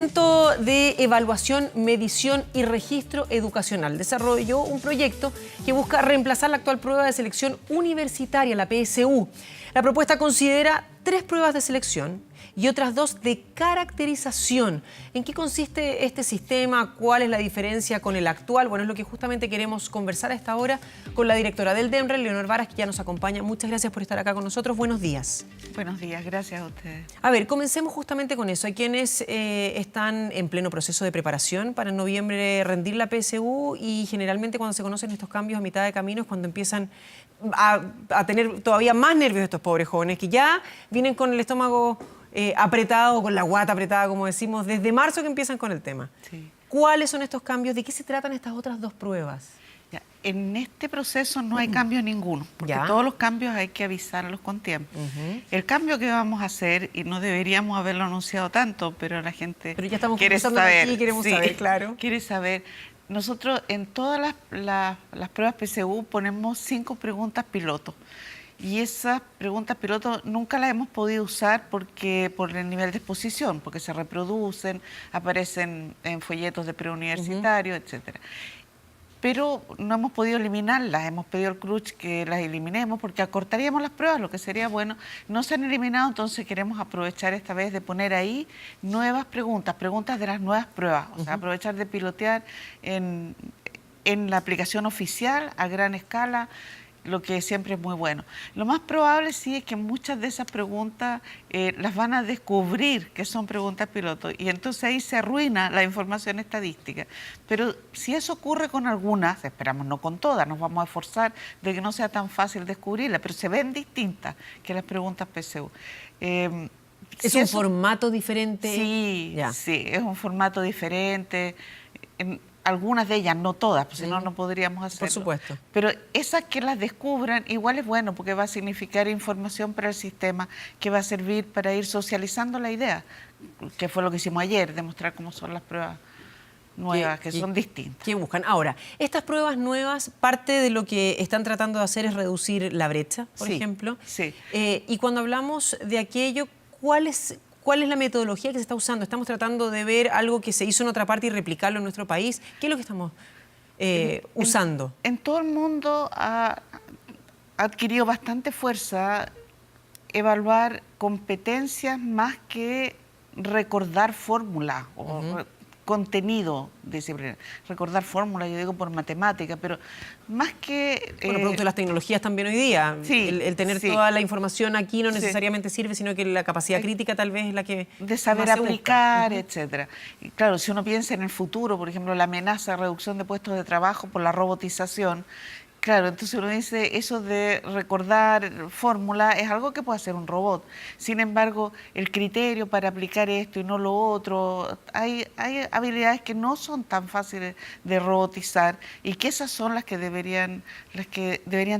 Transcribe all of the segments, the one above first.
Centro de Evaluación, Medición y Registro Educacional desarrolló un proyecto que busca reemplazar la actual prueba de selección universitaria, la PSU. La propuesta considera 3 pruebas de selección y otras 2 de caracterización. ¿En qué consiste este sistema? ¿Cuál es la diferencia con el actual? Bueno, es lo que justamente queremos conversar a esta hora con la directora del DEMRE, Leonor Varas, que ya nos acompaña. Muchas gracias por estar acá con nosotros. Buenos días. Buenos días, gracias a ustedes. A ver, comencemos justamente con eso. Hay quienes están en pleno proceso de preparación para en noviembre rendir la PSU y generalmente cuando se conocen estos cambios a mitad de camino es cuando empiezan a tener todavía más nervios estos pobres jóvenes que ya vienen con el estómago apretado, con la guata apretada, como decimos, desde marzo que empiezan con el tema. Sí. ¿Cuáles son estos cambios? ¿De qué se tratan estas otras 2 pruebas? Ya, en este proceso no hay cambio ninguno, porque Ya. todos los cambios hay que avisarlos con tiempo. El cambio que vamos a hacer, y no deberíamos haberlo anunciado tanto, pero la gente Pero ya estamos quiere conversando saber. aquí, queremos saber, claro. Quiere saber. Nosotros en todas las pruebas PSU ponemos 5 preguntas piloto. Y esas preguntas piloto nunca las hemos podido usar por el nivel de exposición, porque se reproducen, aparecen en folletos de preuniversitario, etcétera. Pero no hemos podido eliminarlas, hemos pedido al CRUCH que las eliminemos porque acortaríamos las pruebas, lo que sería bueno. No se han eliminado, entonces queremos aprovechar esta vez de poner ahí nuevas preguntas de las nuevas pruebas, o sea, aprovechar de pilotear en la aplicación oficial a gran escala, lo que siempre es muy bueno. Lo más probable sí es que muchas de esas preguntas las van a descubrir que son preguntas piloto y entonces ahí se arruina la información estadística. Pero si eso ocurre con algunas, esperamos no con todas, nos vamos a esforzar de que no sea tan fácil descubrirlas, pero se ven distintas que las preguntas PSU. ¿Es un formato diferente? Sí, Ya. sí, es un formato diferente. Algunas de ellas, no todas, pues si no, no podríamos hacerlo. Por supuesto. Pero esas que las descubran, igual es bueno, porque va a significar información para el sistema que va a servir para ir socializando la idea, que fue lo que hicimos ayer, demostrar cómo son las pruebas nuevas, que son distintas. ¿Qué buscan? Ahora, estas pruebas nuevas, parte de lo que están tratando de hacer es reducir la brecha, por ejemplo. Sí. Y cuando hablamos de aquello, ¿cuál es la metodología que se está usando? ¿Estamos tratando de ver algo que se hizo en otra parte y replicarlo en nuestro país? ¿Qué es lo que estamos usando? En todo el mundo ha adquirido bastante fuerza evaluar competencias más que recordar fórmulas o contenido disciplinario. Recordar fórmulas, yo digo por matemática, pero más que... Bueno, producto de las tecnologías también hoy día. Sí, el tener toda la información aquí no necesariamente sirve, sino que la capacidad crítica tal vez es la que de saber más se aplicar, busca. etcétera. Y claro, si uno piensa en el futuro, por ejemplo, la amenaza de reducción de puestos de trabajo por la robotización, claro, entonces uno dice, eso de recordar fórmula es algo que puede hacer un robot. Sin embargo, el criterio para aplicar esto y no lo otro, hay habilidades que no son tan fáciles de robotizar y que esas son las que deberían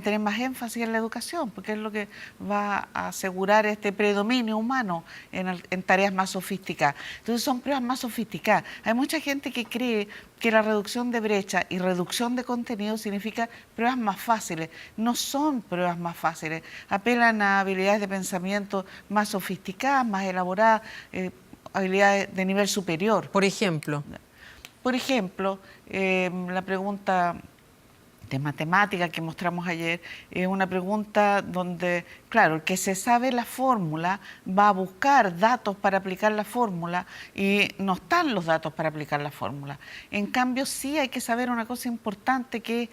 tener más énfasis en la educación, porque es lo que va a asegurar este predominio humano en tareas más sofisticadas. Entonces son pruebas más sofisticadas. Hay mucha gente que cree que la reducción de brecha y reducción de contenido significa pruebas más fáciles. No son pruebas más fáciles. Apelan a habilidades de pensamiento más sofisticadas, más elaboradas, habilidades de nivel superior. Por ejemplo, la pregunta de matemática que mostramos ayer es una pregunta donde, claro, el que se sabe la fórmula va a buscar datos para aplicar la fórmula y no están los datos para aplicar la fórmula. En cambio, sí hay que saber una cosa importante que es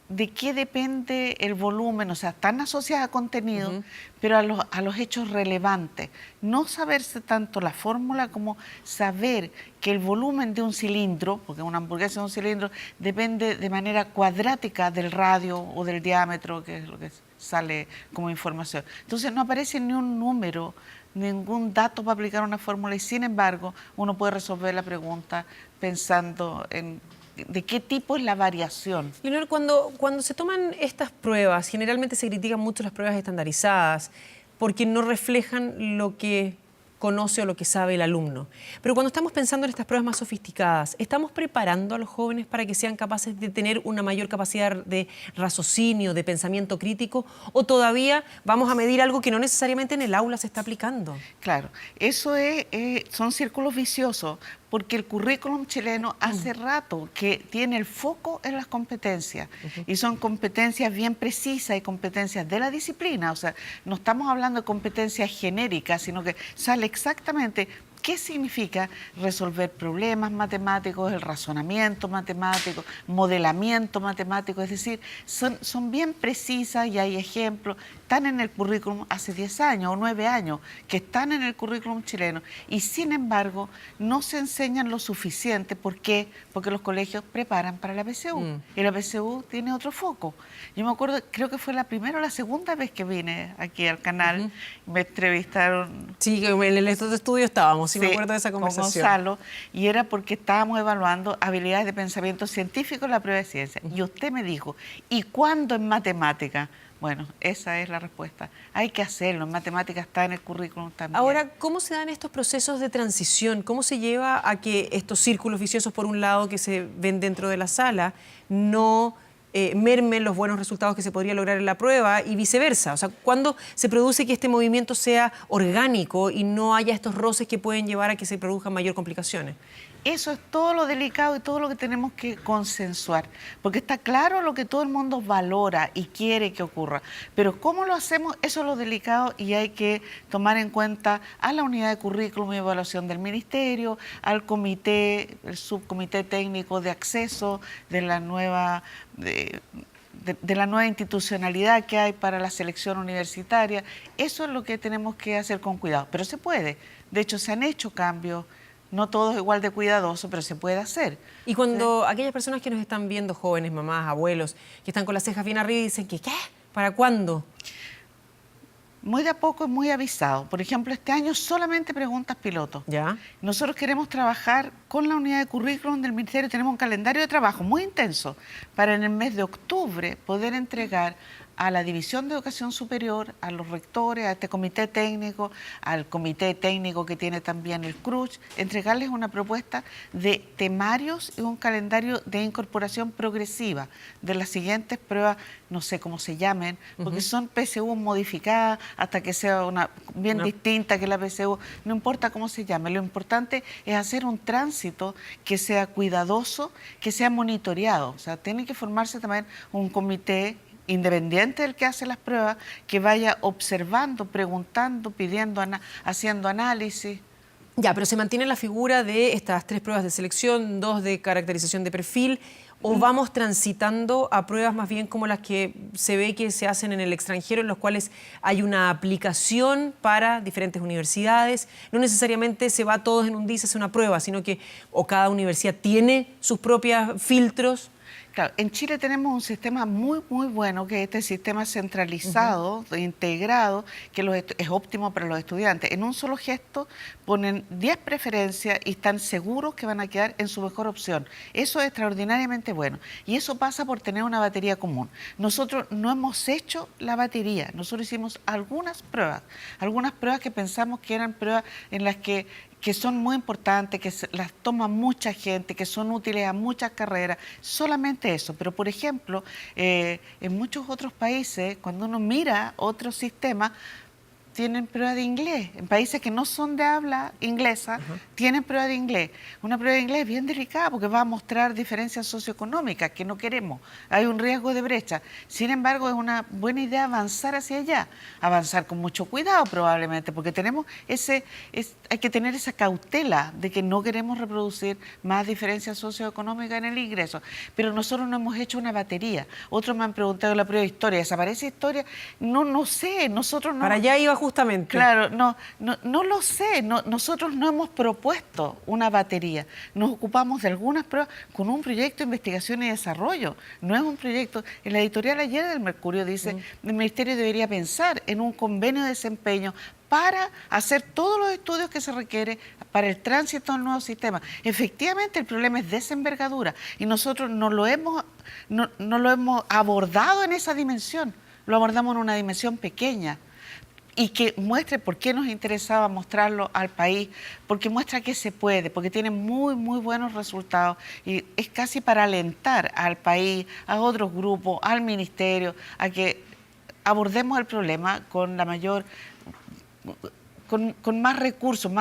de qué depende el volumen, o sea, están asociadas a contenido, pero a los hechos relevantes. No saberse tanto la fórmula como saber que el volumen de un cilindro, porque una hamburguesa es un cilindro, depende de manera cuadrática del radio o del diámetro, que es lo que sale como información. Entonces no aparece ni un número, ningún dato para aplicar una fórmula y sin embargo uno puede resolver la pregunta pensando en de qué tipo es la variación. Leonor, cuando se toman estas pruebas, generalmente se critican mucho las pruebas estandarizadas porque no reflejan lo que conoce o lo que sabe el alumno. Pero cuando estamos pensando en estas pruebas más sofisticadas, ¿estamos preparando a los jóvenes para que sean capaces de tener una mayor capacidad de raciocinio, de pensamiento crítico? ¿O todavía vamos a medir algo que no necesariamente en el aula se está aplicando? Claro, eso son círculos viciosos, porque el currículum chileno hace rato que tiene el foco en las competencias y son competencias bien precisas y competencias de la disciplina. O sea, no estamos hablando de competencias genéricas, sino que sale exactamente qué significa resolver problemas matemáticos, el razonamiento matemático, modelamiento matemático, es decir, son bien precisas y hay ejemplos, están en el currículum hace 10 años o 9 años, que están en el currículum chileno y sin embargo no se enseñan lo suficiente. ¿Por qué? Porque los colegios preparan para la PSU y la PSU tiene otro foco. Yo me acuerdo, creo que fue la primera o la segunda vez que vine aquí al canal, me entrevistaron. Sí, en el estudio estábamos, sí me acuerdo de esa conversación. Con Gonzalo, y era porque estábamos evaluando habilidades de pensamiento científico en la prueba de ciencia. Y usted me dijo, ¿y cuándo en matemática? Bueno, esa es la respuesta. Hay que hacerlo, en matemáticas está en el currículum también. Ahora, ¿cómo se dan estos procesos de transición? ¿Cómo se lleva a que estos círculos viciosos, por un lado, que se ven dentro de la sala, no mermen los buenos resultados que se podría lograr en la prueba y viceversa? O sea, ¿cuándo se produce que este movimiento sea orgánico y no haya estos roces que pueden llevar a que se produzcan mayor complicaciones? Eso es todo lo delicado y todo lo que tenemos que consensuar, porque está claro lo que todo el mundo valora y quiere que ocurra, pero cómo lo hacemos, eso es lo delicado y hay que tomar en cuenta a la unidad de currículum y evaluación del ministerio, al comité, el subcomité técnico de acceso de la nueva... de la nueva institucionalidad que hay para la selección universitaria. Eso es lo que tenemos que hacer con cuidado, pero se puede. De hecho, se han hecho cambios. No todo es igual de cuidadoso, pero se puede hacer. Y cuando aquellas personas que nos están viendo, jóvenes, mamás, abuelos, que están con las cejas bien arriba y dicen que ¿qué? ¿Para cuándo? Muy de a poco es muy avisado. Por ejemplo, este año solamente preguntas piloto. ¿Ya? Nosotros queremos trabajar con la unidad de currículum del Ministerio. Tenemos un calendario de trabajo muy intenso para en el mes de octubre poder entregar a la División de Educación Superior, a los rectores, a este comité técnico, al comité técnico que tiene también el CRUCH, entregarles una propuesta de temarios y un calendario de incorporación progresiva de las siguientes pruebas, no sé cómo se llamen, porque son PSU modificadas hasta que sea una bien distinta que la PSU, no importa cómo se llame, lo importante es hacer un tránsito que sea cuidadoso, que sea monitoreado, o sea, tiene que formarse también un comité independiente del que hace las pruebas, que vaya observando, preguntando, pidiendo, haciendo análisis. Ya, pero se mantiene la figura de estas 3 pruebas de selección, 2 de caracterización de perfil, o vamos transitando a pruebas más bien como las que se ve que se hacen en el extranjero, en los cuales hay una aplicación para diferentes universidades. No necesariamente se va todos en un día y se hace una prueba, sino que o cada universidad tiene sus propios filtros. Claro, en Chile tenemos un sistema muy bueno, que es este sistema centralizado, integrado, que es óptimo para los estudiantes. En un solo gesto ponen 10 preferencias y están seguros que van a quedar en su mejor opción. Eso es extraordinariamente bueno. Y eso pasa por tener una batería común. Nosotros no hemos hecho la batería, nosotros hicimos algunas pruebas que pensamos que eran pruebas en las que son muy importantes, que las toma mucha gente, que son útiles a muchas carreras, solamente eso. Pero, por ejemplo, en muchos otros países, cuando uno mira otros sistemas, tienen prueba de inglés. En países que no son de habla inglesa, tienen prueba de inglés. Una prueba de inglés es bien delicada porque va a mostrar diferencias socioeconómicas que no queremos. Hay un riesgo de brecha. Sin embargo, es una buena idea avanzar hacia allá. Avanzar con mucho cuidado probablemente, porque hay que tener esa cautela de que no queremos reproducir más diferencias socioeconómicas en el ingreso. Pero nosotros no hemos hecho una batería. Otros me han preguntado la prueba de historia. ¿Desaparece historia? No sé. Nosotros no... Para allá iba justamente. Claro, no lo sé. Nosotros no hemos propuesto una batería. Nos ocupamos de algunas pruebas con un proyecto de investigación y desarrollo. No es un proyecto. En la editorial ayer del Mercurio dice el Ministerio debería pensar en un convenio de desempeño para hacer todos los estudios que se requiere para el tránsito al nuevo sistema. Efectivamente, el problema es de esa envergadura y nosotros no lo hemos abordado en esa dimensión. Lo abordamos en una dimensión pequeña. Y que muestre por qué nos interesaba mostrarlo al país, porque muestra que se puede, porque tiene muy buenos resultados y es casi para alentar al país, a otros grupos, al ministerio, a que abordemos el problema con la mayor con más recursos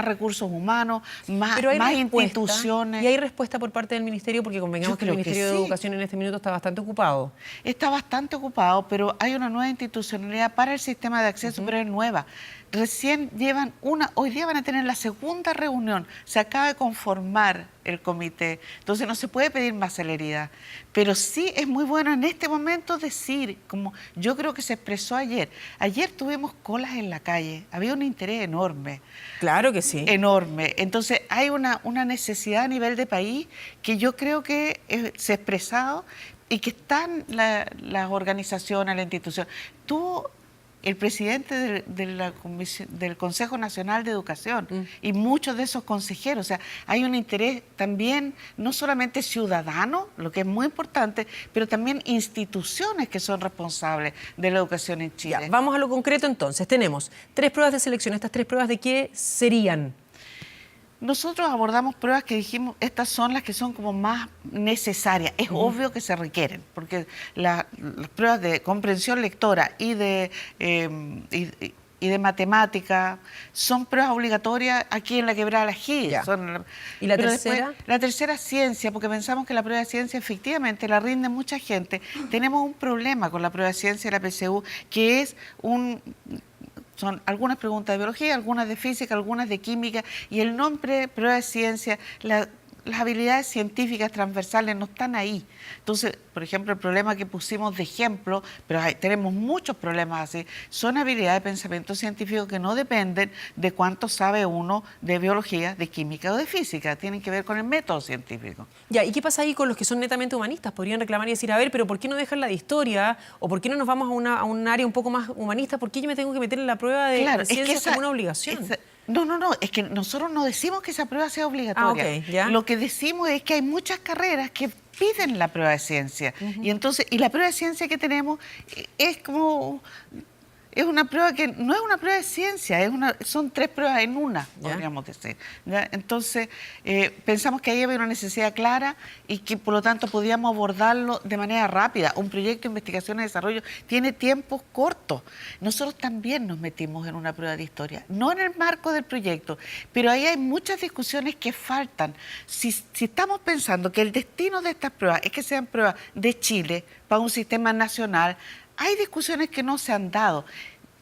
humanos, más instituciones. ¿Y hay respuesta por parte del Ministerio? Porque convengamos que el Ministerio de Educación en este minuto está bastante ocupado. Está bastante ocupado, pero hay una nueva institucionalidad para el sistema de acceso, pero es nueva. Recién hoy día van a tener la segunda reunión, se acaba de conformar el comité, entonces no se puede pedir más celeridad, pero sí es muy bueno en este momento decir, como yo creo que se expresó ayer tuvimos colas en la calle, había un interés enorme. Claro que sí. Enorme, entonces hay una necesidad a nivel de país que yo creo que se ha expresado y que están las organizaciones, la institución. El presidente del Consejo Nacional de Educación y muchos de esos consejeros. O sea, hay un interés también, no solamente ciudadano, lo que es muy importante, pero también instituciones que son responsables de la educación en Chile. Ya, vamos a lo concreto entonces. Tenemos 3 pruebas de selección. ¿Estas 3 pruebas de qué serían? Nosotros abordamos pruebas que dijimos, estas son las que son como más necesarias. Es obvio que se requieren, porque las pruebas de comprensión lectora y de matemática son pruebas obligatorias aquí en la Quebrada Las Gillas. ¿Y la tercera? La tercera, ciencia, porque pensamos que la prueba de ciencia efectivamente la rinde mucha gente. Tenemos un problema con la prueba de ciencia de la PSU, que es son algunas preguntas de biología, algunas de física, algunas de química, y el nombre prueba de ciencia, las habilidades científicas transversales no están ahí. Entonces, por ejemplo, el problema que pusimos de ejemplo, pero tenemos muchos problemas así, son habilidades de pensamiento científico que no dependen de cuánto sabe uno de biología, de química o de física, tienen que ver con el método científico. Ya, ¿y qué pasa ahí con los que son netamente humanistas? Podrían reclamar y decir, a ver, pero ¿por qué no dejan la de historia? ¿O por qué no nos vamos a un área un poco más humanista? ¿Por qué yo me tengo que meter en la prueba de ciencias como una obligación? No, es que nosotros no decimos que esa prueba sea obligatoria. ¿Ya? Lo que decimos es que hay muchas carreras que piden la prueba de ciencia. Y la prueba de ciencia que tenemos es una prueba que no es una prueba de ciencia, son 3 pruebas en una, podríamos decir. ¿Ya? Entonces, pensamos que ahí había una necesidad clara y que por lo tanto podíamos abordarlo de manera rápida. Un proyecto de investigación y desarrollo tiene tiempos cortos. Nosotros también nos metimos en una prueba de historia, no en el marco del proyecto, pero ahí hay muchas discusiones que faltan. Si estamos pensando que el destino de estas pruebas es que sean pruebas de Chile para un sistema nacional, hay discusiones que no se han dado.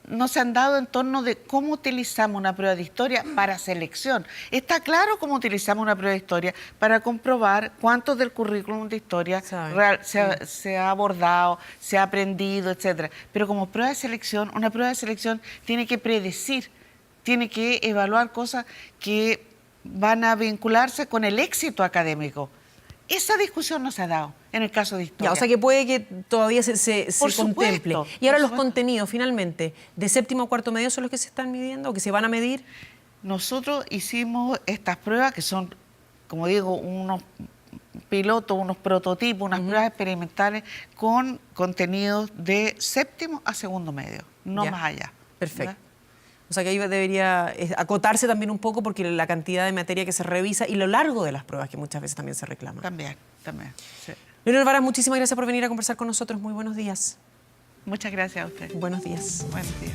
No se han dado en torno de cómo utilizamos una prueba de historia para selección. Está claro cómo utilizamos una prueba de historia para comprobar cuánto del currículum de historia real se ha abordado, se ha aprendido, etcétera. Pero como prueba de selección, una prueba de selección tiene que predecir, tiene que evaluar cosas que van a vincularse con el éxito académico. Esa discusión no se ha dado en el caso de historia. Ya, o sea que puede que todavía se contemple. Y ahora los contenidos, finalmente, de séptimo a cuarto medio son los que se están midiendo o que se van a medir. Nosotros hicimos estas pruebas que son, como digo, unos pilotos, unos prototipos, unas pruebas experimentales con contenidos de séptimo a segundo medio, no más allá. Perfecto. ¿Verdad? O sea que ahí debería acotarse también un poco porque la cantidad de materia que se revisa y lo largo de las pruebas que muchas veces también se reclama. También, sí. Leonor Varas, muchísimas gracias por venir a conversar con nosotros. Muy buenos días. Muchas gracias a usted. Buenos días. Buenos días.